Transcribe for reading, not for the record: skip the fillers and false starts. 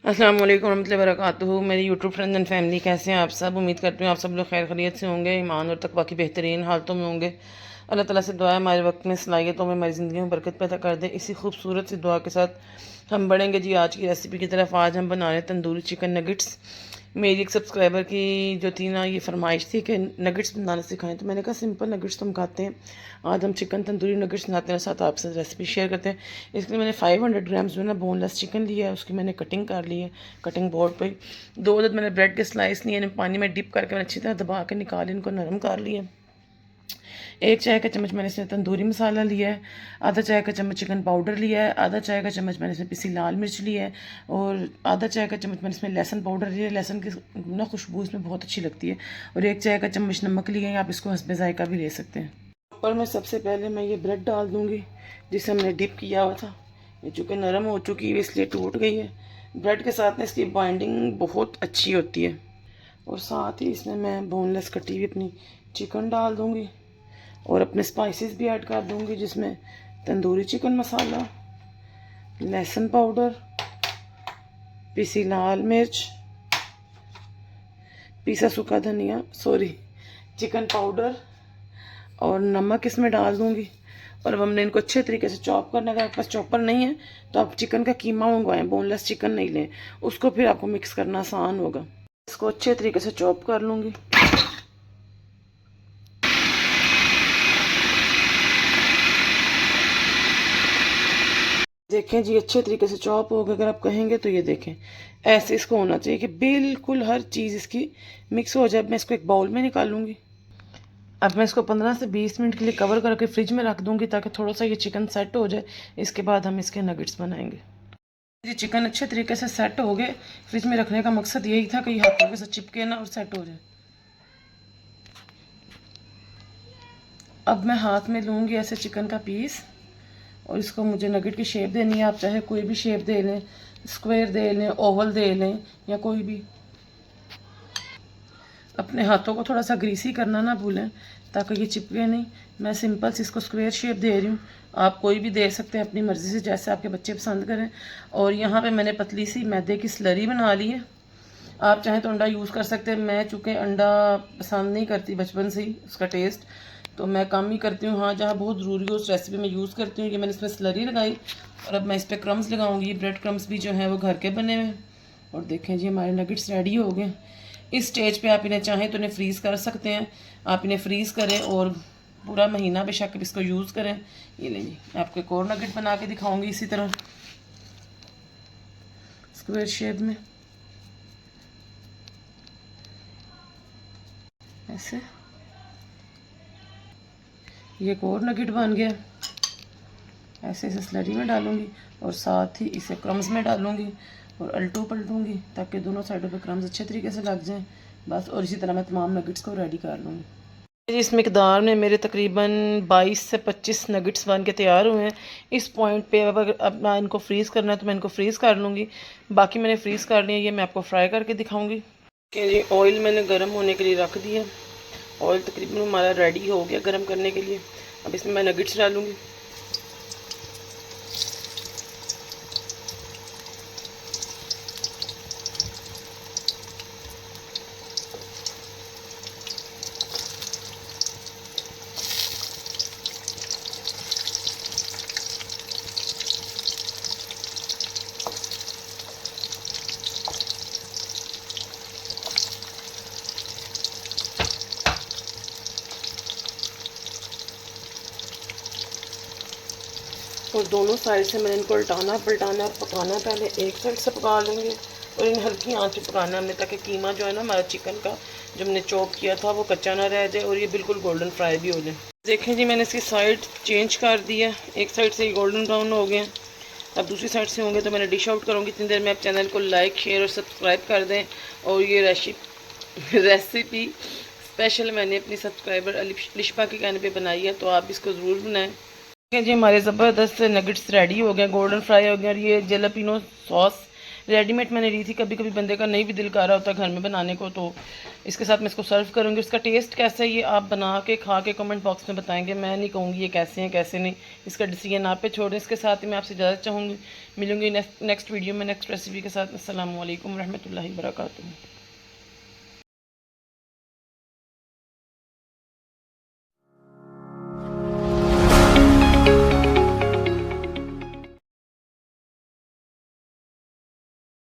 अस्सलाम वालेकुम रहमतुल्लाहि व बरकातुहू। मेरी यूट्यूब फ्रेंड्स एंड फैमिली कैसे हैं आप सब। उम्मीद करती हूँ आप सब लोग खैर खैरियत से होंगे, ईमान और तकवा की बेहतरीन हालतों में होंगे। अल्लाह ताला से दुआ है हमारे वक्त में सलाहियतों में हमारी ज़िंदगी में बरकत पैदा कर दे। इसी खूबसूरत सी दुआ के साथ हम बढ़ेंगे जी आज की रेसिपी की तरफ। आज हम बना रहे हैं तंदूरी चिकन नगेट्स। मेरी एक सब्सक्राइबर की जो थी ना ये फरमाइश थी कि नगेट्स बनाना सिखाएं, तो मैंने कहा सिंपल नगेट्स तो हम खाते हैं, आज हम चिकन तंदूरी नगेट्स बनाते हैं, साथ आपसे रेसिपी शेयर करते हैं। इसके लिए मैंने 500 ग्राम्स जो है ना बोनलेस चिकन लिया है, उसकी मैंने कटिंग कर ली है कटिंग बोर्ड पे। 2 अदद मैंने ब्रेड के स्लाइस लिए, पानी में डिप करके मैंने अच्छी तरह दबा के निकाल इनको नरम कर लिया। 1 चाय का चम्मच मैंने इसमें तंदूरी मसाला लिया है, आधा चाय का चम्मच चिकन पाउडर लिया है, आधा चाय का चम्मच मैंने इसमें पिसी लाल मिर्च लिया है और आधा चाय का चम्मच मैंने इसमें लहसुन पाउडर लिया है। लहसुन की ना खुशबू इसमें बहुत अच्छी लगती है। और 1 चाय का चम्मच नमक लिया है, आप इसको हस्बे जायका भी ले सकते हैं। ऊपर में सबसे पहले मैं ये ब्रेड डाल दूँगी जिसे हमने डिप किया हुआ था। ये चूँकि नरम हो चुकी है इसलिए टूट गई है। ब्रेड के साथ में इसकी बाइंडिंग बहुत अच्छी होती है। और साथ ही इसमें मैं बोनलेस कटी हुई अपनी चिकन डाल दूँगी और अपने स्पाइसेस भी ऐड कर दूँगी, जिसमें तंदूरी चिकन मसाला, लहसुन पाउडर, पिसी लाल मिर्च, पिसा सूखा धनिया, चिकन पाउडर और नमक इसमें डाल दूँगी। और अब हमने इनको अच्छे तरीके से चॉप करना है। अगर आपके पास चॉपर नहीं है तो आप चिकन का कीमा मंगवाएं, बोनलेस चिकन नहीं लें, उसको फिर आपको मिक्स करना आसान होगा। इसको अच्छे तरीके से चॉप कर लूँगी। देखें जी अच्छे तरीके से चॉप हो गया। अगर आप कहेंगे तो ये देखें ऐसे इसको होना चाहिए कि बिल्कुल हर चीज़ इसकी मिक्स हो जाए। मैं इसको एक बाउल में निकालूंगी। अब मैं इसको 15 से 20 मिनट के लिए कवर करके फ्रिज में रख दूंगी ताकि थोड़ा सा ये चिकन सेट हो जाए। इसके बाद हम इसके नगेट्स बनाएंगे। ये चिकन अच्छे तरीके से सेट हो गए। फ्रिज में रखने का मकसद यही था कि ये हाथों के साथ चिपके ना और सेट हो जाए। अब मैं हाथ में लूँगी ऐसे चिकन का पीस और इसको मुझे नगेट की शेप देनी है। आप चाहे कोई भी शेप दे लें, स्क्वायर दे लें, ओवल दे लें या कोई भी। अपने हाथों को थोड़ा सा ग्रीसी करना ना भूलें ताकि ये चिपके नहीं। मैं सिंपल सी इसको स्क्वायर शेप दे रही हूँ, आप कोई भी दे सकते हैं अपनी मर्ज़ी से जैसे आपके बच्चे पसंद करें। और यहाँ पे मैंने पतली सी मैदे की स्लरी बना ली है। आप चाहें तो अंडा यूज़ कर सकते हैं। मैं चूँकि अंडा पसंद नहीं करती बचपन से ही उसका टेस्ट, तो मैं कम ही करती हूँ। हाँ जहाँ बहुत ज़रूरी हो उस रेसिपी में यूज़ करती हूँ। ये मैंने इसमें स्लरी लगाई और अब मैं इस पर क्रम्स लगाऊंगी। ये ब्रेड क्रम्स भी जो है वो घर के बने हुए हैं। और देखें जी हमारे नगेट्स रेडी हो गए। इस स्टेज पे आप इन्हें चाहें तो इन्हें फ्रीज़ कर सकते हैं। आप इन्हें फ्रीज़ करें और पूरा महीना बेशक इसको यूज़ करें। ये ले जी मैं आपको एक और नगेट बना के दिखाऊंगी इसी तरह स्क्वायर शेप में ऐसे। ये एक और नगेट बन गया। ऐसे इसे स्लरी में डालूंगी और साथ ही इसे क्रम्स में डालूंगी और अल्टो पलटूंगी ताकि दोनों साइडों पे क्रम्स अच्छे तरीके से लग जाएं बस। और इसी तरह मैं तमाम नगेट्स को रेडी कर लूँगी। इस मकदार में मेरे तकरीबन 22 से 25 नगेट्स बन के तैयार हुए हैं। इस पॉइंट पे अब मैं इनको फ्रीज़ करना है तो मैं इनको फ्रीज़ कर लूँगी। बाकी मैंने फ्रीज़ कर लिया, ये मैं आपको फ्राई करके दिखाऊँगी। जी ऑयल मैंने गर्म होने के लिए रख दिया। ऑयल तकरीबन हमारा रेडी हो गया गर्म करने के लिए। अब इसमें मैं नगेट्स डालूँगी। और दोनों साइड से मैंने इनको उल्टाना पलटाना पकाना। पहले एक साइड से पका लेंगे और इन हल्की आंच पे पकाना हमने ताकि कीमा जो है ना हमारा चिकन का जो हमने चॉप किया था वो कच्चा ना रह जाए और ये बिल्कुल गोल्डन फ्राई भी हो जाए। देखें जी मैंने इसकी साइड चेंज कर दी है। एक साइड से ये गोल्डन ब्राउन हो गए। अब दूसरी साइड से होंगे तो मैंने डिश आउट करूँगी। इतनी देर में आप चैनल को लाइक शेयर और सब्सक्राइब कर दें। और ये रेसिपी स्पेशल मैंने अपनी सब्सक्राइबर लिशपा के कहने पे बनाई है, तो आप इसको ज़रूर बनाएं। जी हमारे ज़बरदस्त से नगेट्स रेडी हो गए, गोल्डन फ्राई हो गए। और ये जलापिनो सॉस रेडीमेड मैंने ली थी, कभी कभी बंदे का नहीं भी दिल कर रहा होता घर में बनाने को, तो इसके साथ मैं इसको सर्व करूँगी। इसका टेस्ट कैसा है ये आप बना के खा के कमेंट बॉक्स में बताएंगे। मैं नहीं कहूँगी ये कैसे हैं कैसे नहीं, इसका डिसीजन आप पे छोड़ें। इसके साथ ही मैं आपसे इजाज़त चाहूँगी, मिलूँगी नेक्स्ट वीडियो में नेक्स्ट रेसिपी के साथ। अस्सलामु अलैकुम रहमतुल्लाहि व बरकातुहू।